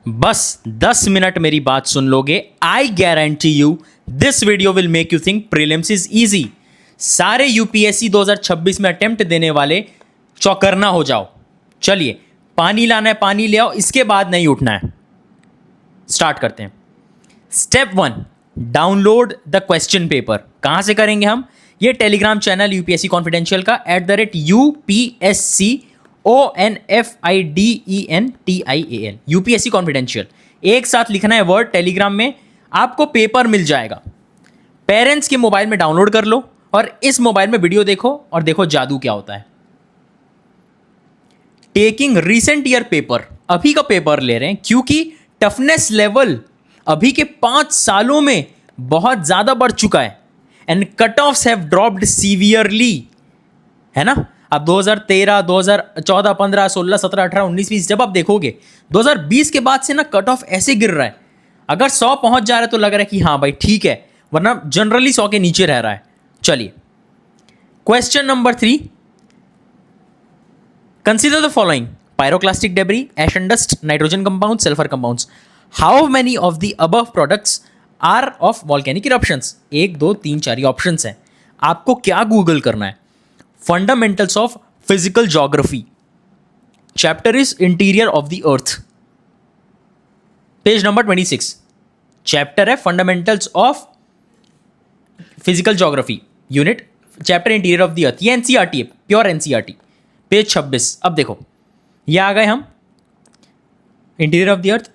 बस 10 मिनट मेरी बात सुन लोगे, I guarantee you this video will make you think prelims is easy. सारे यूपीएससी 2026 में अटेम्प्ट देने वाले चौकन्ना हो जाओ। चलिए, पानी लाना है पानी ले आओ, इसके बाद नहीं उठना है। स्टार्ट करते हैं। Step 1, download the question paper. कहां से करेंगे हम? ये टेलीग्राम चैनल यूपीएससी कॉन्फिडेंशियल का @UPSCONFIDENTIAL यूपीएससी कॉन्फिडेंशियल, एक साथ लिखना है वर्ड। टेलीग्राम में आपको पेपर मिल जाएगा। पेरेंट्स के मोबाइल में डाउनलोड कर लो और इस मोबाइल में वीडियो देखो और देखो जादू क्या होता है। टेकिंग रिसेंट ईयर पेपर, अभी का पेपर ले रहे हैं क्योंकि टफनेस लेवल अभी के 5 सालों में बहुत ज्यादा बढ़ चुका है and cut offs have dropped severely, है ना। अब 2013, 2014, 15, 16, 17, 18, 19, 20 जब आप देखोगे 2020 के बाद से ना कट ऑफ ऐसे गिर रहा है। अगर 100 पहुंच जा रहा है तो लग रहा है कि हाँ भाई ठीक है, वरना जनरली 100 के नीचे रह रहा है। चलिए, question number 3, consider the following: pyroclastic debris, ash and dust, nitrogen compounds, sulfur compounds. How many of the above products are of volcanic eruptions? 1, 2, 3, 4 ये ऑप्शंस हैं। आपको क्या गूगल करना है? Fundamentals of physical geography, chapter is interior of the earth, page number 26। Chapter है fundamentals of physical geography, unit chapter interior of the earth. ये NCERT है, pure NCERT, page 26। अब देखो, ये आ गए हम interior of the earth,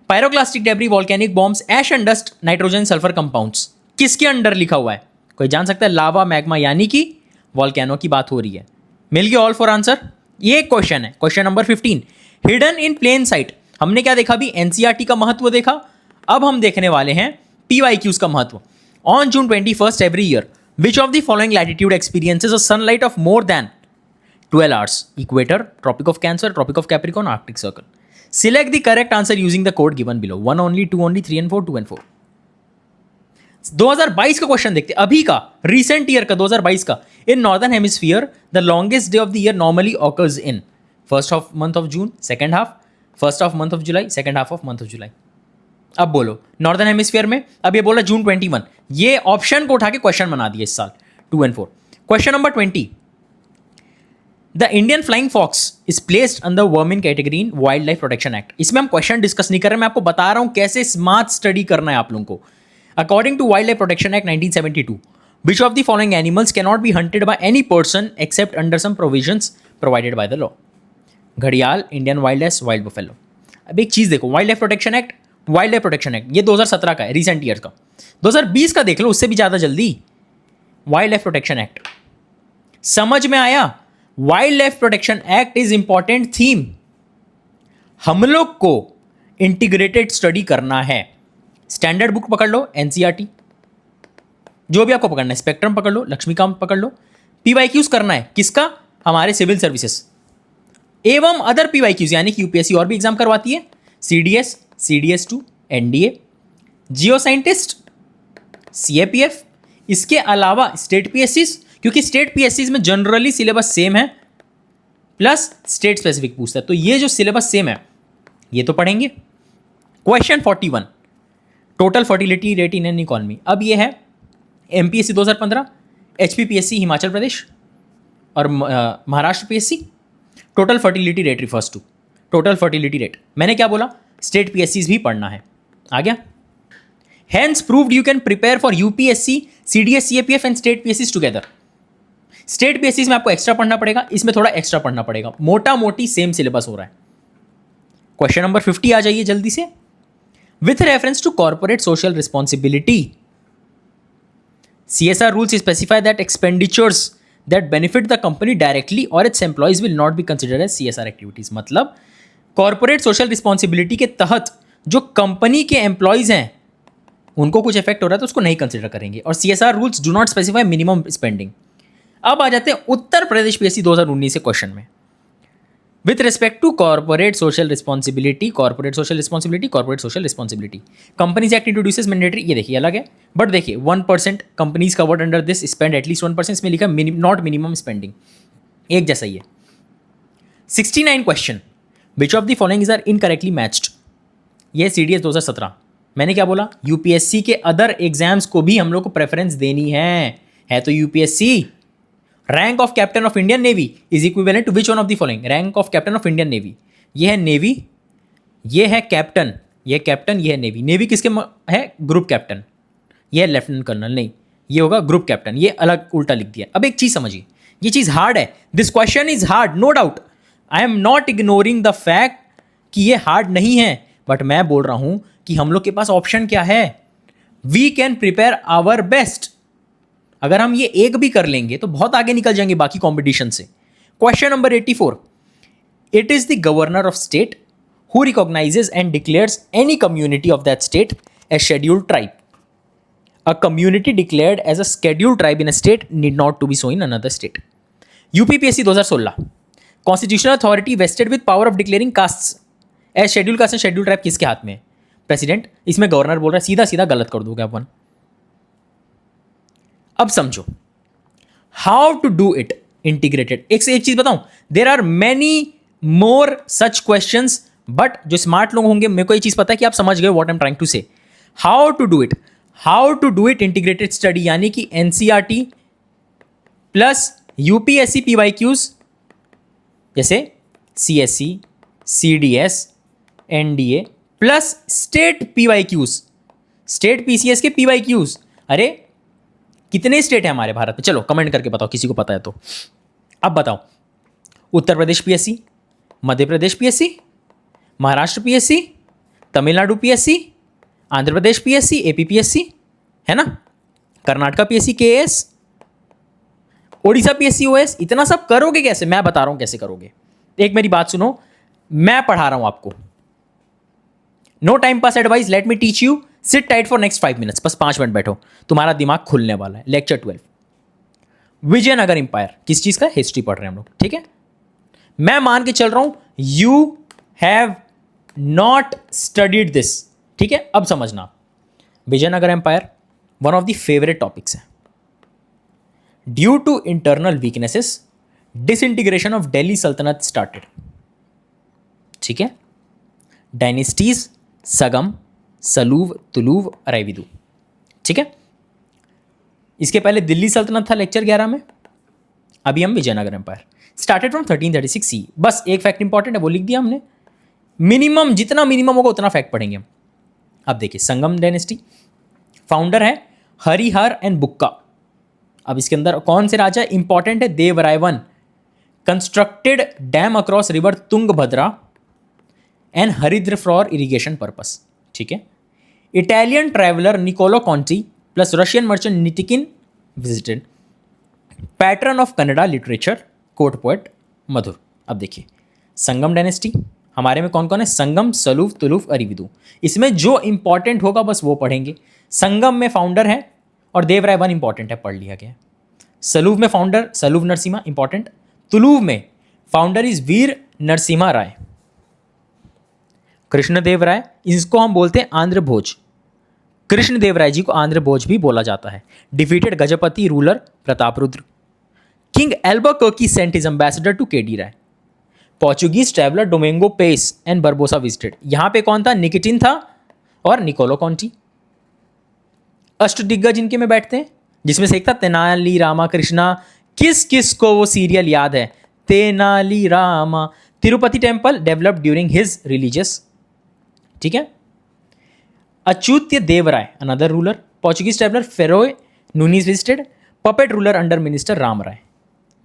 pyroclastic debris, volcanic bombs, ash and dust, nitrogen, sulphur compounds. किसके अंडर लिखा हुआ है? कोई जान सकता है? लावा, मैग्मा, यानी कि वॉल्केनो की बात हो रही है। मिल गया ऑल फॉर आंसर। ये एक क्वेश्चन है। Question number 15, hidden in plain sight. हमने क्या देखा? भी एनसीईआरटी का महत्व देखा। अब हम देखने वाले हैं पीवाईक्यूज का महत्व। On June 21 every year which of the following latitude experiences a sunlight of more than 12 hours? Equator, Tropic of Cancer, Tropic of Capricorn, Arctic Circle. Select the correct answer using the code given below. 1 only, 2 only, 3 and 4, 2 and 4. 2022 का question देखते हैं, अभी का, recent year का, 2022 का। In northern hemisphere the longest day of the year normally occurs in first of month of June, second half, first of month of July, second half of month of July. अब बोलो, northern hemisphere में, अब ये बोला जून 21, ये option को उठा के क्वेश्चन बना दिया इस साल, 2 and 4। Question number 20, the Indian flying fox is placed under vermin category in wild life protection act. इसमें हम क्वेश्चन डिस्कस नहीं कर रहे, मैं आपको बता रहा हूं कैसे स्मार्ट स्टडी करना है आप लोगों को। According to wild life protection act 1972, which of the following animals can not be hunted by any person except under some provisions provided by the law? घड़ियाल, Indian wild ass, wild buffalo. अब एक चीज देखो, wild life protection act, wild life protection act, ये 2017 का है, recent year का। 2020 का देख लो, उससे भी ज्यादा जल्दी। वाइल्ड लाइफ प्रोटेक्शन एक्ट समझ में आया? Wild life protection act is important theme. हम लोग को इंटीग्रेटेड स्टडी करना है। स्टैंडर्ड बुक पकड़ लो, एनसीईआरटी, जो भी आपको पकड़ना है, स्पेक्ट्रम पकड़ लो, लक्ष्मीकांत पकड़ लो। पीवाईक्यूज करना है किसका? हमारे सिविल सर्विसेज एवं अदर पीवाईक्यूज, यानी कि यूपीएससी और भी एग्जाम करवाती है, CDS, CDS two, NDA, geo scientist, CAPF. इसके अलावा स्टेट पीएससीज, क्योंकि स्टेट पीएससीज में जनरली सिलेबस सेम है, प्लस स्टेट स्पेसिफिक पूछता है, तो ये जो सिलेबस सेम है ये तो पढ़ेंगे। Question 41, total fertility rate in an economy. अब ये है एमपीएससी 2015, एचपीपीएससी हिमाचल प्रदेश और Maharashtra PSC. Total fertility rate refers to total fertility rate. मैंने क्या बोला? स्टेट पीएससीज भी पढ़ना है। आ गया? Hence proved you can prepare for UPSC, CDS, CAPF and state PSCs together. State पीएससीज में आपको एक्स्ट्रा पढ़ना पड़ेगा, इसमें थोड़ा एक्स्ट्रा पढ़ना पड़ेगा, मोटा मोटी सेम सिलेबस हो रहा है। क्वेश्चन नंबर 50 आ जाइए जल्दी से। With reference to corporate social responsibility, CSR rules specify that expenditures that benefit the company directly or its employees will not be considered as CSR activities. मतलब कॉर्पोरेट सोशल रिस्पॉन्सिबिलिटी के तहत जो company के employees हैं उनको कुछ effect हो रहा है तो उसको नहीं कंसिडर करेंगे। और CSR rules do not specify minimum spending. अब आ जाते हैं उत्तर प्रदेश पीएससी 2019 के क्वेश्चन में। With respect to corporate social responsibility, corporate social responsibility, corporate social responsibility, companies act introduces mandatory, ये देखिए अलग है, बट देखिए 1% companies covered under this spend at least 1%, इसमें लिखा नॉट मिनिमम स्पेंडिंग, एक जैसा ही है। 69 question, which of the following are incorrectly matched? ये CDS 2017। मैंने क्या बोला, यूपीएससी के अदर एग्जाम्स को भी हम लोग को प्रेफरेंस देनी है तो UPSC. Rank of captain of Indian navy is equivalent to which one of the following. Rank of captain of Indian navy, ये है नेवी, ये है कैप्टन, ये कैप्टन, ये है नेवी। नेवी किसके है, ग्रुप कैप्टन। ये है लेफ्टिनेंट कर्नल, नहीं ये होगा ग्रुप कैप्टन, ये अलग उल्टा लिख दिया। अब एक चीज समझिए, ये चीज हार्ड है, this question is hard no doubt, I am not ignoring the fact कि ये हार्ड नहीं है, बट मैं बोल रहा हूं कि हम लोग के पास ऑप्शन क्या है, we can prepare our best. अगर हम ये एक भी कर लेंगे तो बहुत आगे निकल जाएंगे बाकी कॉम्पिटिशन से। Question number 84, it is the governor of state who recognizes and declares any community of that state as scheduled tribe. A community declared as a scheduled tribe in a state need not to be so in another state. UPPSC 2016, constitutional authority vested with power of declaring castes as scheduled caste and scheduled tribe किसके हाथ में है, president. इसमें governor बोल रहा है, सीधा सीधा गलत कर दोगे अपन। अब समझो how to do it integrated. एक से एक चीज बताऊं, there are many more such questions, but जो स्मार्ट लोग होंगे, मेरे को ये चीज पता है कि आप समझ गए what I am trying to say. How to do it integrated study, यानी कि एनसीईआरटी प्लस यूपीएससी पीवाईक्यूज, जैसे CSC, CDS, NDA plus state PYQs, state PCS के पीवाईक्यूज। अरे कितने स्टेट है हमारे भारत में, चलो कमेंट करके बताओ किसी को पता है तो। अब बताओ, Uttar Pradesh PSC, Madhya Pradesh PSC, Maharashtra PSC, Tamil Nadu PSC, Andhra Pradesh PSC, AP PSC, है ना, Karnataka PSC KS, Odisha PSC OS. इतना सब करोगे कैसे, मैं बता रहा हूं कैसे करोगे। एक मेरी बात सुनो, मैं पढ़ा रहा हूं आपको, no time pass advice, let me teach you, sit tight for next 5 minutes, बस 5 मिनट बैठो, तुम्हारा दिमाग खुलने वाला है। लेक्चर 12, विजयनगर इंपायर, किस चीज का, हिस्ट्री पढ़ रहे हैं हम लोग, ठीक है। मैं मान के चल रहा हूं you have not studied this, ठीक है। अब समझना, Vijayanagar empire one of the favourite topics है। Due to internal weaknesses disintegration of Delhi sultanate started, ठीक है। डायनेस्टीज सगम, सलूव, तुलूव, अराइविदू, ठीक है। इसके पहले दिल्ली सल्तनत था लेक्चर 11 में, अभी हम विजयनगर एम्पायर। स्टार्टेड फ्रॉम 1336 सी। बस एक फैक्ट इंपॉर्टेंट है, वो लिख दिया हमने। मिनिमम, जितना मिनिमम होगा उतना फैक्ट पढ़ेंगे हम। अब देखिए, संगम डायनेस्टी, फाउंडर है हरिहर एंड बुक्का। अब इसके अंदर कौन से राजा इंपॉर्टेंट है, Devaraya one, constructed dam across river Tungabhadra and Haridra for irrigation purpose, ठीक है। Italian traveller Niccolo Conti plus Russian merchant Nikitin visited. Patron of Kannada literature, court poet Madhura. अब देखिए, संगम डायनेस्टी हमारे में कौन कौन है, संगम, सलूव, तुलुव, अरिविदू। इसमें जो इंपॉर्टेंट होगा बस वो पढ़ेंगे। संगम में फाउंडर है और देवराय वन इंपॉर्टेंट है, पढ़ लिया गया। सलूव में फाउंडर सलूव नरसिम्हा इंपॉर्टेंट। तुलुव में फाउंडर इज वीर नरसिम्हा राय। कृष्णदेव राय, इसको हम बोलते हैं आंध्र भोज। कृष्णदेव राय जी को आंध्र भोज भी बोला जाता है। Defeated Gajapati ruler Prataparudra. King Albuquerque sent his ambassador to KD Raya. Portuguese traveller Domingo Paes and Barbosa visited. यहां पे कौन था, निकिटिन था और निकोलो कॉन्टी। अष्टदिग्गज इनके में बैठते हैं, जिसमें से एक था तेनाली रामा कृष्णा। किस किस को वो सीरियल याद है, Tenali Rama. Tirupati temple developed during his religious, ठीक है। Achyuta Deva Raya another ruler. Portuguese traveller Fernao Nuniz visited. Puppet ruler under minister Rama Raya.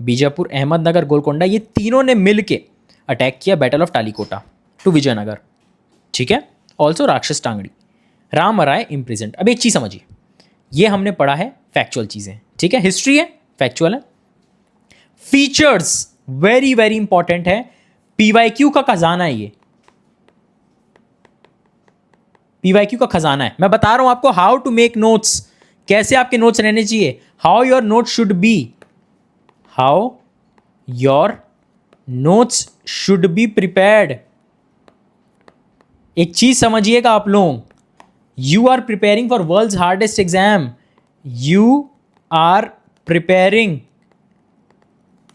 Bijapur, Ahmednagar, Golconda, ये तीनों ने मिलके अटैक किया battle of Talikota to Vijayanagar, ठीक है। ऑल्सो राक्षस टांगड़ी, राम राय इम्प्रिजेंट। अब एक चीज समझिए, ये हमने पढ़ा है फैक्चुअल चीजें, ठीक है। हिस्ट्री है, फैक्चुअल है। फीचर्स वेरी वेरी इंपॉर्टेंट है, पीवाईक्यू का खजाना है ये, पीवाईक्यू का खजाना है। मैं बता रहा हूं आपको हाउ टू मेक नोट्स, कैसे आपके नोट्स रहने चाहिए, how your note should be, how your notes should be prepared. एक चीज समझिएगा आप लोग, you are preparing for world's hardest exam, you are preparing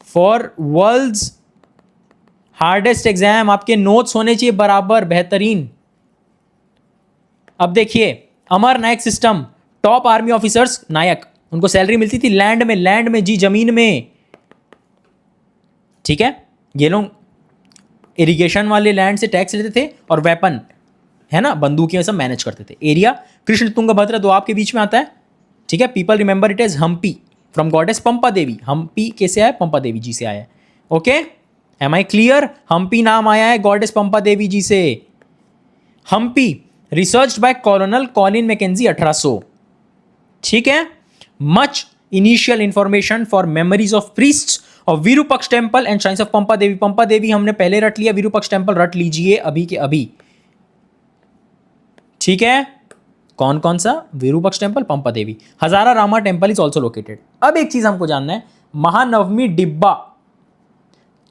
for world's hardest exam. आपके नोट्स होने चाहिए बराबर बेहतरीन। अब देखिए Amar Nayak system, top army officers Nayak, उनको सैलरी मिलती थी लैंड में जी, जमीन में। ठीक है, ये लोग इरिगेशन वाले लैंड से टैक्स लेते थे और वेपन, है ना, बंदूकें सब मैनेज करते थे। एरिया कृष्ण तुंगभद्रा दोआब के बीच में आता है। ठीक है, people remember it as Hampi from goddess Pampa Devi. Hampi कैसे आया? पंपा देवी जी से आया है। Okay, am I clear? Hampi नाम आया है गॉडेस पंपा देवी जी से। Hampi researched by colonel Colin Mackenzie 1800। ठीक है, much initial information for memories of priests of Virupaksha temple and shrines of Pampa Devi. Pampa Devi हमने पहले रट लिया, विरूपक्ष टेम्पल रट लीजिए अभी के अभी। ठीक है, कौन कौन सा? Virupaksha temple, Pampa Devi. Hazara Rama temple is also located. अब एक चीज हमको जानना है, महानवमी डिब्बा,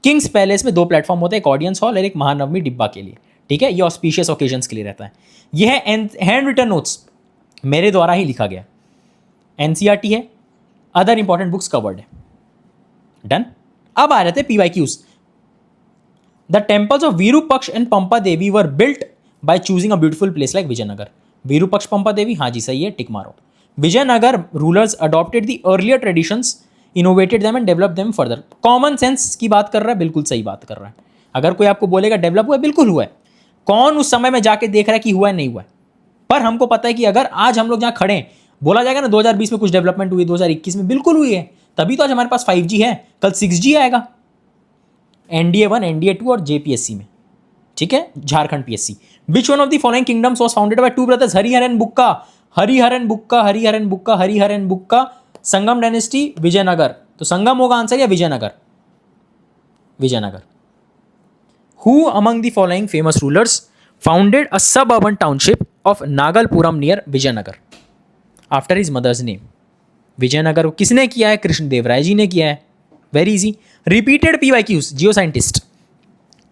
किंग्स पैलेस में 2 प्लेटफॉर्म होते हैं, एक ऑडियंस हॉल और एक महानवमी डिब्बा के लिए। ठीक है, ये ऑस्पिशियस ओकेजन्स के लिए रहता है। यह है हैंड रिटन नोट्स, मेरे द्वारा ही लिखा गया। एनसीईआरटी है, अदर इंपॉर्टेंट बुक्स कवर्ड है। डन। अब आ रहे थे PYQs. The temples of Virupaksha and Pampa Devi were built by choosing a beautiful place like Vijayanagar. Virupaksha Pampa Devi, हाँ जी सही है, टिक मारो। Vijayanagar rulers adopted the earlier traditions, innovated them and develop them further. Common sense की बात कर रहा है, बिल्कुल सही बात कर रहा है। अगर कोई आपको बोलेगा डेवलप हुआ है, बिल्कुल हुआ है। कौन उस समय में जाके देख रहा है कि हुआ है नहीं हुआ है? पर हमको पता है कि अगर आज हम लोग जहाँ खड़े हैं, बोला जाएगा ना 2020 में कुछ डेवलपमेंट हुई, 2021 में बिल्कुल हुई है। तभी तो आज हमारे पास 5G है, कल 6G आएगा। NDA 1, NDA 2 और JPSC में। ठीक है, Jharkhand PSC। Which one of the following kingdoms was founded by 2 brothers? Hariharan Bukka, Hariharan Bukka, Hariharan Bukka, Hariharan Bukka. Sangam dynasty, Vijayanagar. तो संगम होगा आंसर या Vijayanagar? Vijayanagar. Who among the following famous rulers founded a suburban township of Nagalapuram near Vijayanagar after his mother's name? Vijayanagar किसने किया है? कृष्णदेवराय जी ने किया है। Very easy. Repeated PYQs, geo scientist.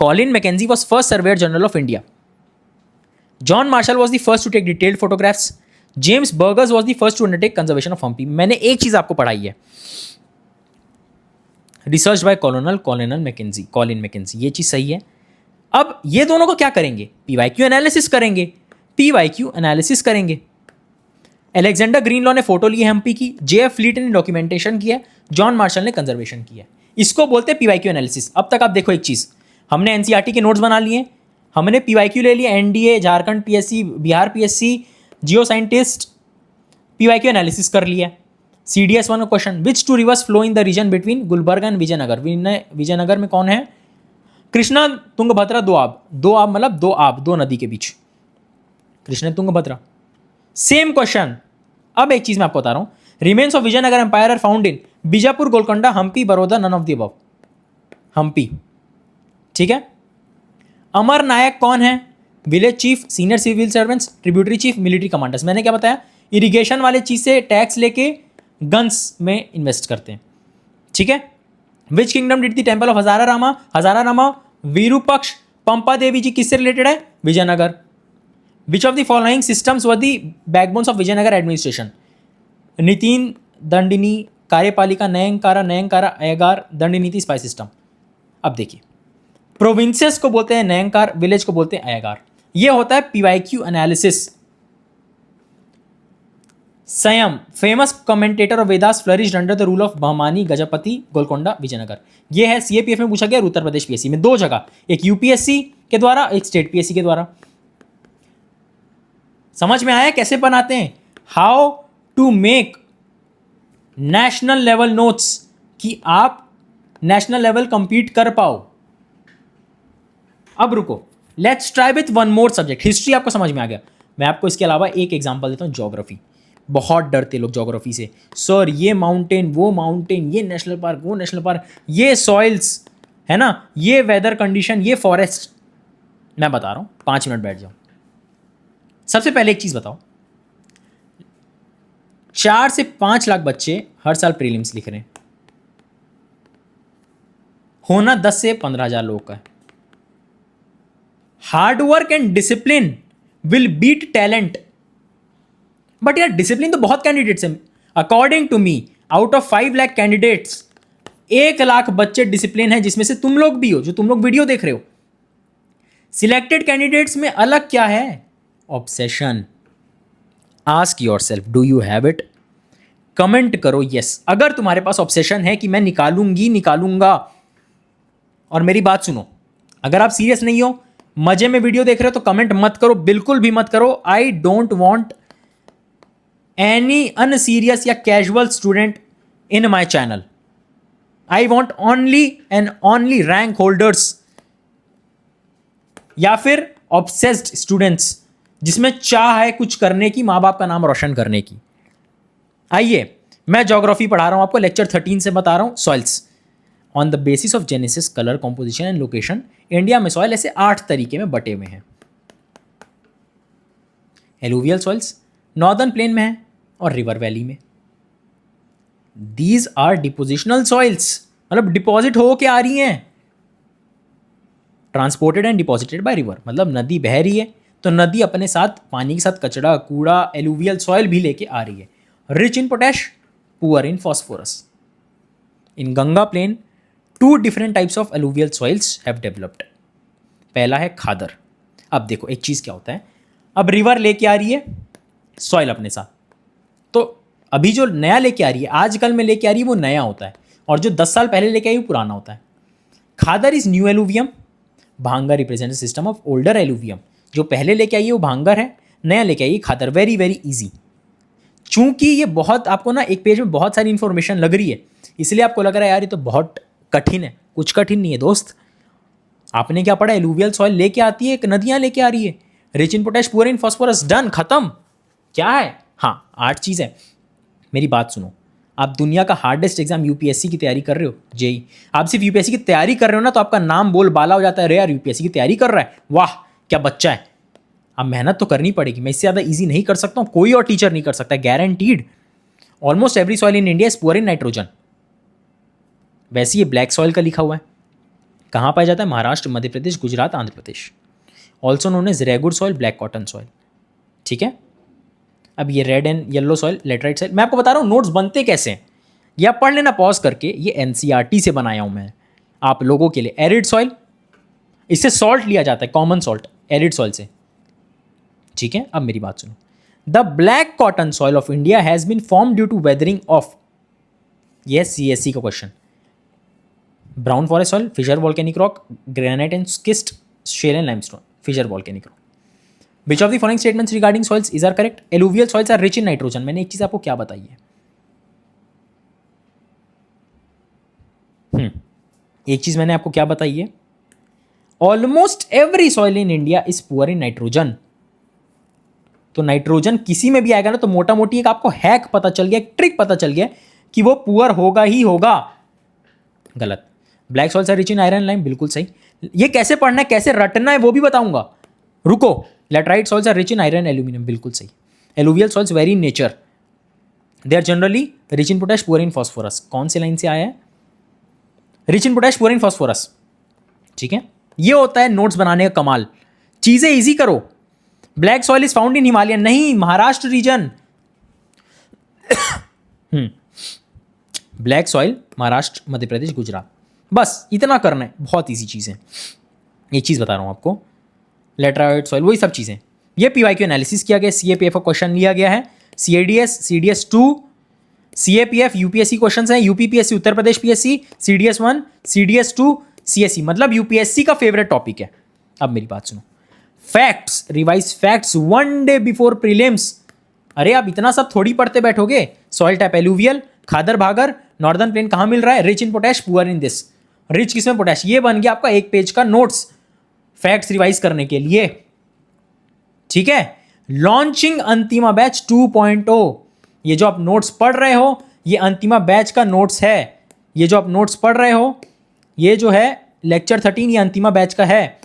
Colin McKenzie was first surveyor general of India. John Marshall was the first to take detailed photographs. James Burgess was the first to undertake conservation of Hampi. मैंने एक चीज आपको पढ़ाई है, research by Colin McKenzie, ये चीज सही है। अब ये दोनों को क्या करेंगे? पीवाईक्यू एनालिसिस करेंगे, पीवाईक्यू एनालिसिस करेंगे। अलेक्जेंडर ग्रीनलॉ ने फोटो ली है हम्पी की, JF फ्लीट ने डॉक्यूमेंटेशन किया है, जॉन मार्शल ने कंजर्वेशन किया है। इसको बोलते हैं पीवाईक्यू एनालिसिस। अब तक आप देखो एक चीज, हमने एनसीईआरटी के नोट्स बना लिए, हमने पीवाईक्यू ले लिया, NDA, Jharkhand PSC, Bihar PSC, geo scientist, PYQ analysis कर लिया। CDS 1 question, which 2 rivers flow in the region between Gulbarga and Vijayanagar? Vijayanagar में कौन है? कृष्णा तुंगभद्रा दोआब। दोआब मतलब दो नदी के बीच, कृष्णा तुंगभद्रा। Same question. अब एक चीज मैं आपको बता रहा हूं, remains of Vijayanagar empire are found in Bijapur, Golconda, Hampi, Baroda, none of the above. Hampi. ठीक है। अमर नायक कौन है? Village chief, senior civil servants, tributary chief, military commanders. मैंने क्या बताया? इरिगेशन वाले चीज से टैक्स लेके गन्स में इन्वेस्ट करते हैं। ठीक है। Which kingdom did the temple of Hazara Rama? Hazara Rama Virupaksha Pampa Devi ji किससे रिलेटेड है? Vijayanagar. Which of the following systems were the backbones of Vijayanagar administration? नितिन, दंडिनी, कार्यपालिका, नयनकारा, अयगार, दंडनीति, स्पाई सिस्टम। अब देखिए, प्रोविंसेस को बोलते हैं नयनकार, विलेज को बोलते हैं अयगार। ये होता है PYQ analysis. Sayana, famous commentator of Vedas, flourished under the rule of Bahmani, Gajapati, Golconda, Vijayanagar. ये है CAPF में पूछा गया, उत्तर प्रदेश PSC में 2 जगह, एक UPSC के द्वारा, एक स्टेट PSC के द्वारा। समझ में आया कैसे बनाते हैं? How to make national level notes, कि आप नेशनल लेवल कंपीट कर पाओ। अब रुको, let's try with one more subject. History आपको समझ में आ गया, मैं आपको इसके अलावा एक एग्जांपल देता हूं, ज्योग्राफी। बहुत डरते लोग ज्योग्राफी से, सर ये माउंटेन, वो माउंटेन, ये नेशनल पार्क, वो नेशनल पार्क, ये सॉइल्स, है ना, ये वेदर कंडीशन, ये फॉरेस्ट। मैं बता रहा हूं, 5 मिनट बैठ जाओ। सबसे पहले एक चीज बताओ, 4 से 5 लाख बच्चे हर साल प्रीलिम्स लिख रहे हैं, होना 10 से 15,000 लोगों का है। Hard work and discipline will beat talent. But यार डिसिप्लिन तो बहुत कैंडिडेट्स हैं। According to me, out of 5 lakh candidates 1 lakh बच्चे डिसिप्लिन है, जिसमें से तुम लोग भी हो, जो तुम लोग वीडियो देख रहे हो। सिलेक्टेड कैंडिडेट्स में अलग क्या है? Obsession. Ask your self, do you have it? Comment करो यस अगर तुम्हारे पास ऑब्सेशन है कि मैं निकालूंगा। और मेरी बात सुनो, अगर आप सीरियस नहीं हो, मजे में वीडियो देख रहे हो, तो कमेंट मत करो, बिल्कुल भी मत करो। आई डोंट वॉन्ट एनी अनसीरियस या casual student in my channel. I want only and only rank holders या फिर ऑब्सेस्ड स्टूडेंट्स जिसमें चाह है कुछ करने की, माँ बाप का नाम रोशन करने की। आइए, मैं ज्योग्राफी पढ़ा रहा हूं आपको, लेक्चर 13 से बता रहा हूं, soils. On the basis of genesis, colour, composition and location, India में सॉइल ऐसे 8 तरीके में बटे हुए हैं। एलुवियल सॉइल्स नॉर्दर्न प्लेन में है और रिवर वैली में। दीज आर डिपोजिशनल सॉइल्स, मतलब डिपॉजिट हो के आ रही हैं। Transported and deposited by river, मतलब नदी बह रही है तो नदी अपने साथ पानी के साथ कचरा, कूड़ा, एलुवियल सॉइल भी लेके आ रही है। Rich in potash, poor in phosphorus. In Ganga plain 2 different types of alluvial soils have developed. पहला है खादर। अब देखो एक चीज़ क्या होता है, अब रिवर लेके आ रही है सॉइल अपने साथ, तो अभी जो नया लेके आ रही है, आजकल में लेके आ रही है, वो नया होता है, और जो 10 साल पहले लेके आई वो पुराना होता है। खादर इज न्यू एलुवियम, भांगर represent system of older alluvium. जो पहले लेके आई है वो भांगर है, नया लेके आई है खादर। Very very easy. चूंकि ये बहुत आपको ना एक पेज में बहुत सारी इंफॉर्मेशन लग रही है, इसलिए आपको लग रहा है यार ये तो बहुत कठिन है। कुछ कठिन नहीं है दोस्त। आपने क्या पढ़ा, एलुवियल सॉइल लेके आती है, नदियां लेके आ रही है, rich in potash, poor in phosphorus, done, खत्म। क्या है? हाँ, 8 चीज़ है। मेरी बात सुनो, आप दुनिया का हार्डेस्ट एग्जाम यूपीएससी की तैयारी कर रहे हो, जेई, आप सिर्फ यूपीएससी की तैयारी कर रहे हो ना, तो आपका नाम बोल बाला हो जाता है, अरे यार यूपीएससी की तैयारी कर रहा है, वाह क्या बच्चा है। अब मेहनत तो करनी पड़ेगी, मैं इससे ज़्यादा इजी नहीं कर सकता हूँ, कोई और टीचर नहीं कर सकता, guaranteed. Almost every soil in India is poor in nitrogen. वैसे ये ब्लैक सॉइल का लिखा हुआ है, कहाँ पाया जाता है? Maharashtra, Madhya Pradesh, Gujarat, Andhra Pradesh. Also known as regur soil, black cotton soil. ठीक है, अब ये red and yellow soil, laterite soil. मैं आपको बता रहा हूँ नोट्स बनते कैसे हैं, ये आप पढ़ लेना पॉज करके। ये एनसीईआरटी से बनाया हूँ मैं आप लोगों के लिए। एरिड सॉइल, इससे सॉल्ट लिया जाता है, कॉमन सॉल्ट, एरिड सॉइल से। ठीक है, अब मेरी बात सुनो। The black cotton soil of India has been form due to weathering of, ये सीएससी का question. Brown forest soil, fissure volcanic rock, granite and schist, shale and limestone, fissure volcanic rock. Which of the following statements regarding soils is are correct? Alluvial soils are rich in nitrogen. मैंने एक चीज आपको क्या बताई है? एक चीज मैंने आपको क्या बताई है? Almost every soil in India is poor in nitrogen. तो नाइट्रोजन किसी में भी आएगा ना, तो मोटा मोटी एक आपको हैक पता चल गया, एक ट्रिक पता चल गया कि वो पुअर होगा ही होगा। गलत। Black soils are rich in iron, lime, बिल्कुल सही। ये कैसे पढ़ना है, कैसे रटना है, वो भी बताऊंगा, रुको। Laterite soils are rich in iron, aluminium, बिल्कुल सही। Alluvial soils very in nature, they are generally rich in potash, poor in phosphorus. कौन से लाइन से आया है? Rich in potash, poor in phosphorus. ठीक है, ये होता है नोट्स बनाने का कमाल। चीजें इजी करो। Black soil is found in Himalayan, नहीं, Maharashtra region. Black soil Maharashtra, Madhya Pradesh, Gujarat, बस इतना करना है, बहुत इजी चीज़ है। एक चीज़ बता रहा हूँ आपको, लेटराइट सॉइल, वही सब चीज़ें। ये पीवाईक्यू एनालिसिस किया गया, सीएपीएफ का क्वेश्चन लिया गया है, सीएडीएस, सीडीएस 2, सीएपीएफ यूपीएससी क्वेश्चन है, यूपीपीएससी उत्तर Pradesh PSC, CDS 1, CDS 2, CSC, मतलब यूपीएससी का फेवरेट टॉपिक है। अब मेरी बात सुनो, facts, revise facts 1 day before prelims. अरे आप इतना सब थोड़ी पढ़ते बैठोगे। सॉइल टाइप एलुवियल, खादर भागर, नॉर्दर्न प्लेन कहाँ मिल रहा है? Rich in potash, poor in this. Rich किसमें? पोटैश। ये बन गया आपका 1 पेज का नोट्स फैक्ट्स रिवाइज करने के लिए। ठीक है, लॉन्चिंग अंतिमा बैच 2.0। ये जो आप नोट्स पढ़ रहे हो, ये अंतिमा बैच का नोट्स है। ये जो आप नोट्स पढ़ रहे हो, ये जो है लेक्चर 13, ये अंतिमा बैच का है।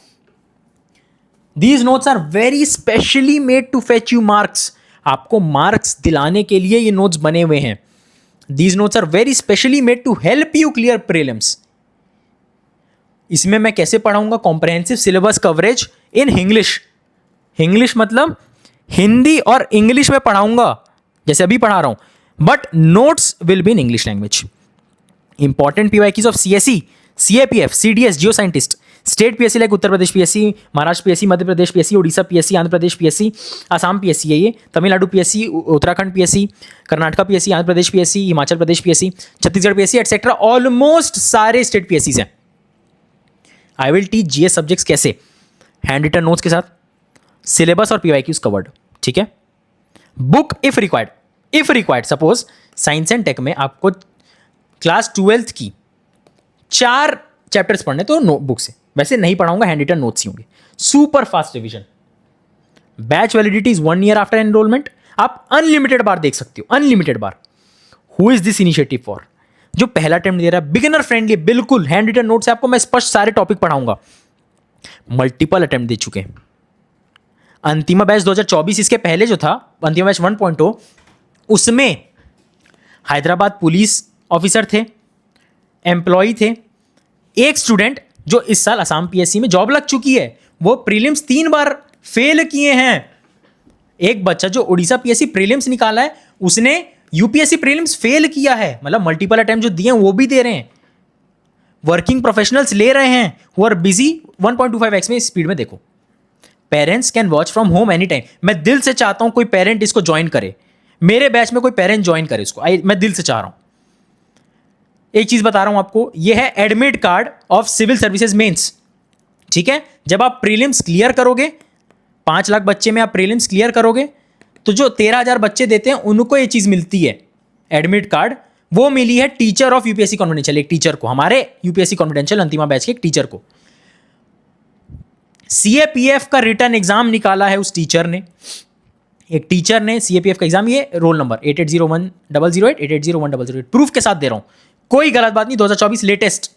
These notes are very specially made to fetch you marks. आपको मार्क्स दिलाने के लिए ये नोट्स बने हुए हैं। These notes are very specially made to help you clear prelims. इसमें मैं कैसे पढ़ाऊंगा? Comprehensive syllabus coverage in English. English मतलब हिंदी और इंग्लिश में पढ़ाऊंगा, जैसे अभी पढ़ा रहा हूं, but notes will be in English language. Important PYQs of CSE, CAPF, CDS, geo scientist, state PSC like Uttar Pradesh PSC, Maharashtra PSC, Madhya Pradesh PSC, Orissa PSC, Andhra Pradesh PSC, Assam PSC है ये, Tamil Nadu PSC, Uttarakhand PSC, Karnataka PSC, Andhra Pradesh PSC, Himachal Pradesh PSC, Chhattisgarh PSC etcetera, almost सारे state PSC हैं। I will teach GS subjects कैसे, hand written notes के साथ, syllabus और PYQs covered, ठीक है। Book if required suppose science and tech में आपको क्लास 12th की 4 चैप्टर्स पढ़ने तो नो बुक से, वैसे नहीं पढ़ाऊंगा, हैंड रिटन नोट्स ही होंगे। Super fast revision, batch validity is 1 year after enrolment, आप अनलिमिटेड बार देख सकते हो, unlimited bar. Who is this initiative for, जो पहला अटेम्प्ट दे रहा है, बिगिनर फ्रेंडली, बिल्कुल हैंड रिटन नोट से आपको मैं स्पष्ट सारे टॉपिक पढ़ाऊंगा। मल्टीपल अटेम्प्ट दे चुके हैं। अंतिमा बैच 2024, इसके पहले जो था अंतिमा बैच 1.0, उसमें हैदराबाद पुलिस ऑफिसर थे, एम्प्लॉय थे, एक स्टूडेंट जो इस साल असम पीएससी में जॉब लग चुकी है, वो प्रीलिम्स 3 बार फेल किए हैं। एक बच्चा जो उड़ीसा पीएससी प्रीलिम्स निकाला है, उसने यूपीएससी प्रीलिम्स फेल किया है, मतलब मल्टीपल अटेम्प्ट जो दिए हैं वो भी दे रहे हैं। वर्किंग प्रोफेशनल्स ले रहे हैं, वो आर बिजी 1.25x में स्पीड में। देखो, parents can watch from home any time. मैं दिल से चाहता हूं कोई पेरेंट इसको ज्वाइन करे, मेरे बैच में कोई पेरेंट ज्वाइन करे इसको, मैं दिल से चाह रहा हूं। एक चीज बता रहा हूं आपको, यह है admit card of civil services mains, ठीक है। जब आप प्रीलिम्स क्लियर करोगे, 5 लाख बच्चे में आप प्रीलिम्स क्लियर करोगे, तो जो 13,000 बच्चे देते हैं उनको ये चीज मिलती है, एडमिट कार्ड। वो मिली है टीचर ऑफ यूपीएससी कॉन्फिडेंशियल, एक टीचर को, हमारे यूपीएससी कॉन्फिडेंशियल अंतिमा बैच के एक टीचर को। सीएपीएफ का रिटर्न एग्जाम निकाला है उस टीचर ने, एक टीचर ने सीएपीएफ का एग्जाम, ये रोल नंबर 88010008 88010008, प्रूफ के साथ दे रहा हूं, कोई गलत बात नहीं। 2024 latest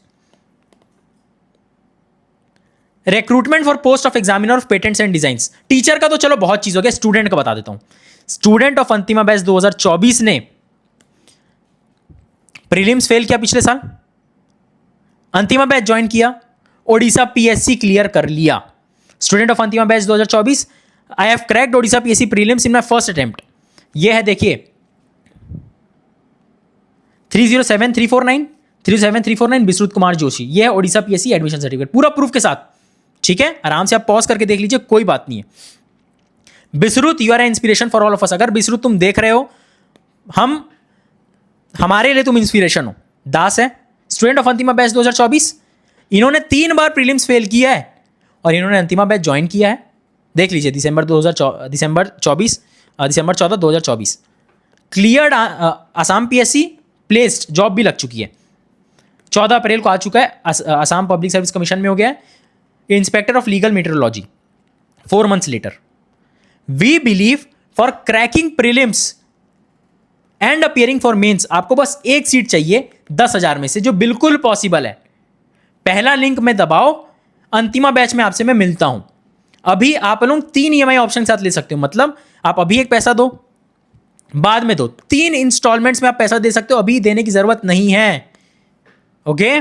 recruitment for post of examiner of patents and designs. Teacher का तो चलो बहुत चीज हो गया, स्टूडेंट का बता देता हूं। स्टूडेंट ऑफ अंतिमा बैच 2024 ने प्रीलिम्स फेल किया पिछले साल, अंतिमा बैच ज्वाइन किया, ओडिशा पीएससी क्लियर कर लिया। Student of Antima batch 2024, I have cracked Odisha PSC prelims in my first attempt. ये है, देखिए 307,349 बिश्रुत कुमार जोशी, ये है ओडिशा पीएससी एडमिशन सर्टिफिकेट, पूरा प्रूफ के साथ, ठीक है। आराम से आप पॉज करके देख लीजिए, कोई बात नहीं है। Bishrut, you are inspiration for all of us. अगर बिश्रुत तुम देख रहे हो, हमारे लिए तुम इंस्पिरेशन हो। दास है स्टूडेंट ऑफ अंतिमा बैच 2024, इन्होंने 3 बार प्रीलिम्स फेल किया है और इन्होंने अंतिमा बैच ज्वाइन किया है। देख लीजिए, दिसंबर 14 2024 cleared Assam PSC, placed, job भी लग चुकी है। 14 अप्रैल को आ चुका है, असम पब्लिक सर्विस कमीशन में हो गया है, inspector of legal metrology 4 months letter. We believe for cracking prelims and appearing for mains, आपको बस एक सीट चाहिए 10,000 में से, जो बिल्कुल पॉसिबल है। पहला लिंक में दबाओ, अंतिमा बैच में आपसे मैं मिलता हूं। अभी आप लोग 3 EMI ऑप्शन के साथ ले सकते हो, मतलब आप अभी एक पैसा दो, बाद में दो, 3 इंस्टॉलमेंट्स में आप पैसा दे सकते हो, अभी देने की जरूरत नहीं है। ओके।